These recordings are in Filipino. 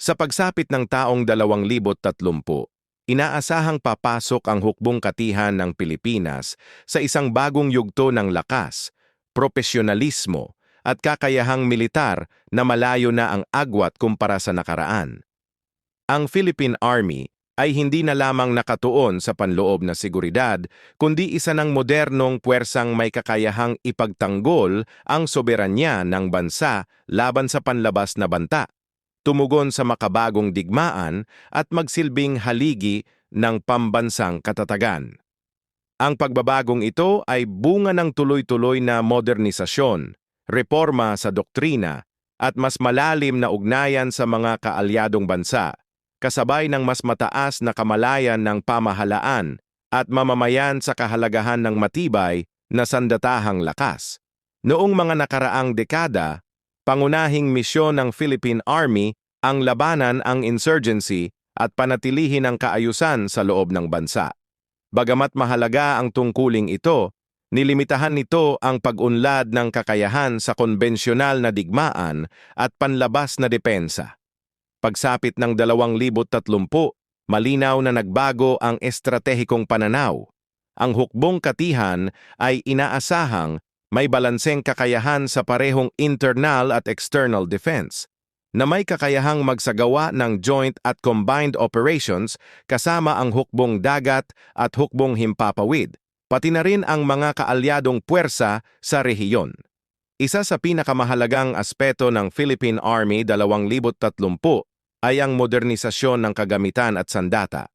Sa pagsapit ng taong 2030, inaasahang papasok ang hukbong katihan ng Pilipinas sa isang bagong yugto ng lakas, propesyonalismo, at kakayahang militar na malayo na ang agwat kumpara sa nakaraan. Ang Philippine Army ay hindi na lamang nakatuon sa panloob na seguridad, kundi isa ng modernong puwersang may kakayahang ipagtanggol ang soberanya ng bansa laban sa panlabas na banta, tumugon sa makabagong digmaan at magsilbing haligi ng pambansang katatagan. Ang pagbabagong ito ay bunga ng tuloy-tuloy na modernisasyon, reforma sa doktrina, at mas malalim na ugnayan sa mga kaalyadong bansa, kasabay ng mas mataas na kamalayan ng pamahalaan at mamamayan sa kahalagahan ng matibay na sandatahang lakas. Noong mga nakaraang dekada, pangunahing misyon ng Philippine Army ang labanan ang insurgency at panatilihin ang kaayusan sa loob ng bansa. Bagamat mahalaga ang tungkuling ito, nilimitahan nito ang pag-unlad ng kakayahan sa konbensyonal na digmaan at panlabas na depensa. Pagsapit ng 2030, malinaw na nagbago ang estratehikong pananaw. Ang hukbong katihan ay inaasahang may balanseng kakayahan sa parehong internal at external defense, na may kakayahang magsagawa ng joint at combined operations kasama ang hukbong dagat at hukbong himpapawid, pati na rin ang mga kaalyadong puwersa sa rehiyon. Isa sa pinakamahalagang aspeto ng Philippine Army 2030 ay ang modernisasyon ng kagamitan at sandata.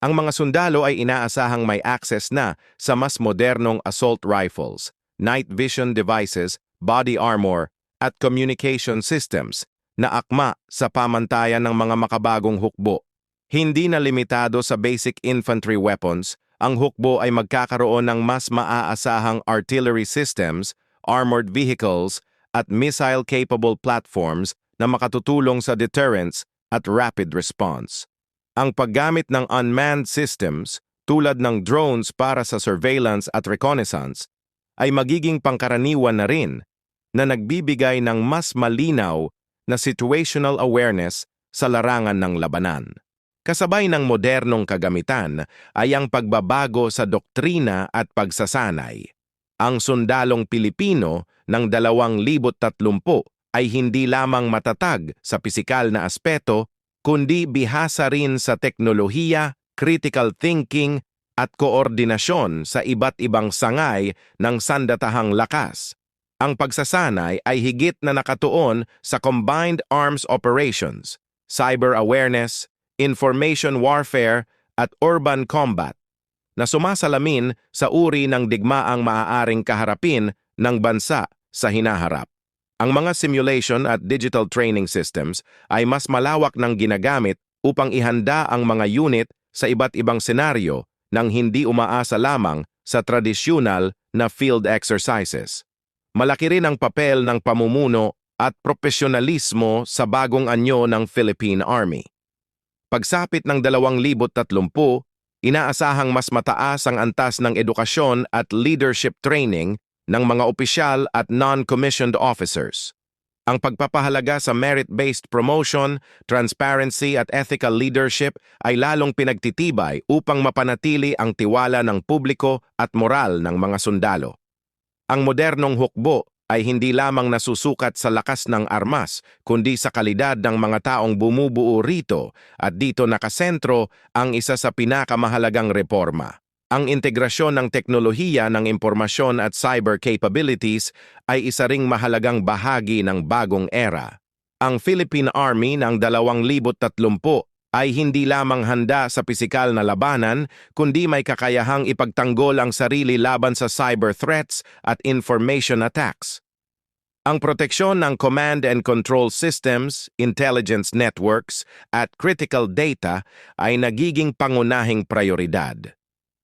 Ang mga sundalo ay inaasahang may access na sa mas modernong assault rifles, night vision devices, body armor, at communication systems na akma sa pamantayan ng mga makabagong hukbo. Hindi na limitado sa basic infantry weapons, ang hukbo ay magkakaroon ng mas maaasahang artillery systems, armored vehicles, at missile-capable platforms na makatutulong sa deterrence at rapid response. Ang paggamit ng unmanned systems tulad ng drones para sa surveillance at reconnaissance ay magiging pangkaraniwan na rin, na nagbibigay ng mas malinaw na situational awareness sa larangan ng labanan. Kasabay ng modernong kagamitan ay ang pagbabago sa doktrina at pagsasanay. Ang sundalong Pilipino ng 2030 ay hindi lamang matatag sa pisikal na aspeto, kundi bihasa rin sa teknolohiya, critical thinking, at koordinasyon sa iba't ibang sangay ng sandatahang lakas. Ang pagsasanay ay higit na nakatuon sa combined arms operations, cyber awareness, information warfare, at urban combat, na sumasalamin sa uri ng digmaang maaaring kaharapin ng bansa sa hinaharap. Ang mga simulation at digital training systems ay mas malawak ng ginagamit upang ihanda ang mga unit sa iba't ibang senaryo nang hindi umaasa lamang sa tradisyonal na field exercises. Malaki rin ang papel ng pamumuno at profesionalismo sa bagong anyo ng Philippine Army. Pagsapit ng 2030, inaasahang mas mataas ang antas ng edukasyon at leadership training ng mga opisyal at non-commissioned officers. Ang pagpapahalaga sa merit-based promotion, transparency at ethical leadership ay lalong pinagtitibay upang mapanatili ang tiwala ng publiko at moral ng mga sundalo. Ang modernong hukbo ay hindi lamang nasusukat sa lakas ng armas, kundi sa kalidad ng mga taong bumubuo rito, at dito nakasentro ang isa sa pinakamahalagang reforma. Ang integrasyon ng teknolohiya ng impormasyon at cyber capabilities ay isa ring mahalagang bahagi ng bagong era. Ang Philippine Army ng 2030 ay hindi lamang handa sa pisikal na labanan, kundi may kakayahang ipagtanggol ang sarili laban sa cyber threats at information attacks. Ang proteksyon ng command and control systems, intelligence networks, at critical data ay nagiging pangunahing prioridad.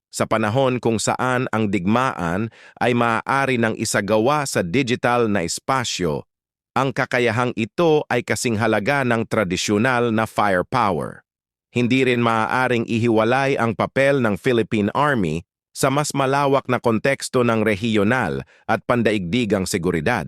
Sa panahon kung saan ang digmaan ay maaari ng isagawa sa digital na espasyo, ang kakayahang ito ay kasing halaga ng tradisyonal na firepower. Hindi rin maaaring ihiwalay ang papel ng Philippine Army sa mas malawak na konteksto ng rehiyonal at pandaigdigang seguridad.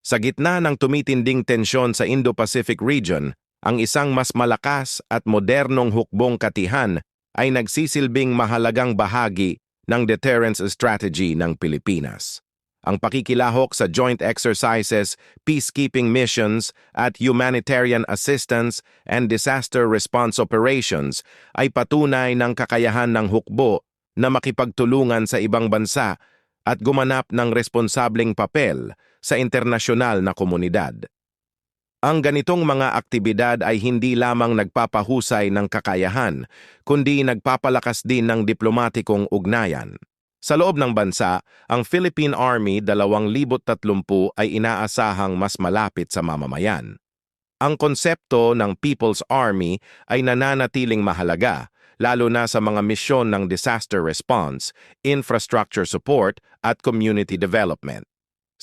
Sa gitna ng tumitinding tensyon sa Indo-Pacific region, ang isang mas malakas at modernong hukbong katihan ay nagsisilbing mahalagang bahagi ng deterrence strategy ng Pilipinas. Ang pakikilahok sa joint exercises, peacekeeping missions at humanitarian assistance and disaster response operations ay patunay ng kakayahan ng hukbo na makipagtulungan sa ibang bansa at gumanap ng responsableng papel sa internasyonal na komunidad. Ang ganitong mga aktibidad ay hindi lamang nagpapahusay ng kakayahan, kundi nagpapalakas din ng diplomatikong ugnayan. Sa loob ng bansa, ang Philippine Army 2030 ay inaasahang mas malapit sa mamamayan. Ang konsepto ng People's Army ay nananatiling mahalaga, lalo na sa mga misyon ng disaster response, infrastructure support at community development.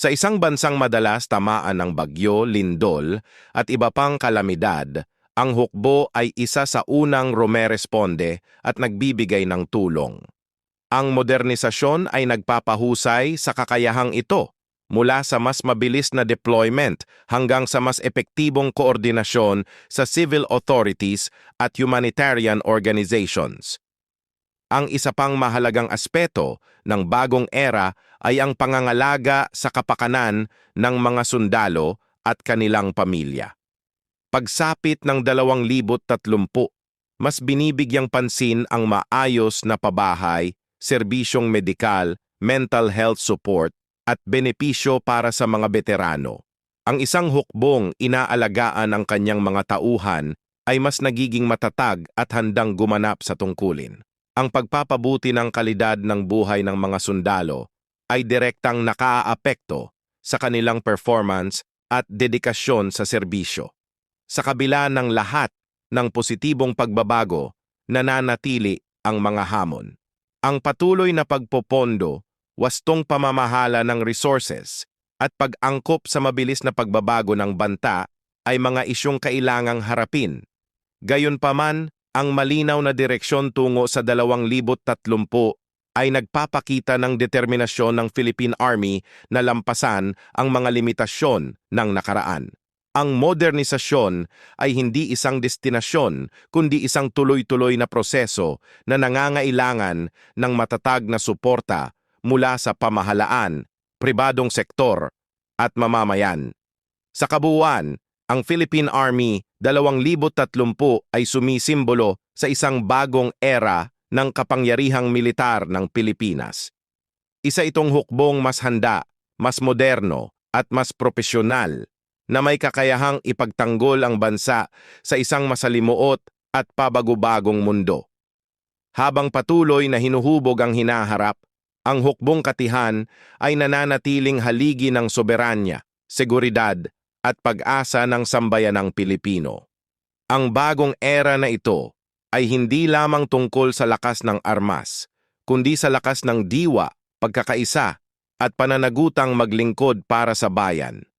Sa isang bansang madalas tamaan ng bagyo, lindol at iba pang kalamidad, ang hukbo ay isa sa unang rumeresponde at nagbibigay ng tulong. Ang modernisasyon ay nagpapahusay sa kakayahang ito, mula sa mas mabilis na deployment hanggang sa mas epektibong koordinasyon sa civil authorities at humanitarian organizations. Ang isa pang mahalagang aspeto ng bagong era ay ang pangangalaga sa kapakanan ng mga sundalo at kanilang pamilya. Pagsapit ng 2030, mas binibigyang pansin ang maayos na pabahay, serbisyong medikal, mental health support, at benepisyo para sa mga veterano. Ang isang hukbong inaalagaan ang kanyang mga tauhan ay mas nagiging matatag at handang gumanap sa tungkulin. Ang pagpapabuti ng kalidad ng buhay ng mga sundalo ay direktang nakaaapekto sa kanilang performance at dedikasyon sa serbisyo. Sa kabila ng lahat ng positibong pagbabago, nananatili ang mga hamon. Ang patuloy na pagpopondo, wastong pamamahala ng resources, at pag-angkop sa mabilis na pagbabago ng banta ay mga isyong kailangang harapin. Gayunpaman, ang malinaw na direksyon tungo sa 2030 ay nagpapakita ng determinasyon ng Philippine Army na lampasan ang mga limitasyon ng nakaraan. Ang modernisasyon ay hindi isang destinasyon, kundi isang tuloy-tuloy na proseso na nangangailangan ng matatag na suporta mula sa pamahalaan, pribadong sektor, at mamamayan. Sa kabuuan, ang Philippine Army 2030 ay sumisimbolo sa isang bagong era ng kapangyarihang militar ng Pilipinas. Isa itong hukbong mas handa, mas moderno, at mas propesyonal na may kakayahang ipagtanggol ang bansa sa isang masalimuot at pabago-bagong mundo. Habang patuloy na hinuhubog ang hinaharap, ang hukbong katihan ay nananatiling haligi ng soberanya, seguridad, at pag-asa ng sambayanang Pilipino. Ang bagong era na ito ay hindi lamang tungkol sa lakas ng armas, kundi sa lakas ng diwa, pagkakaisa, at pananagutang maglingkod para sa bayan.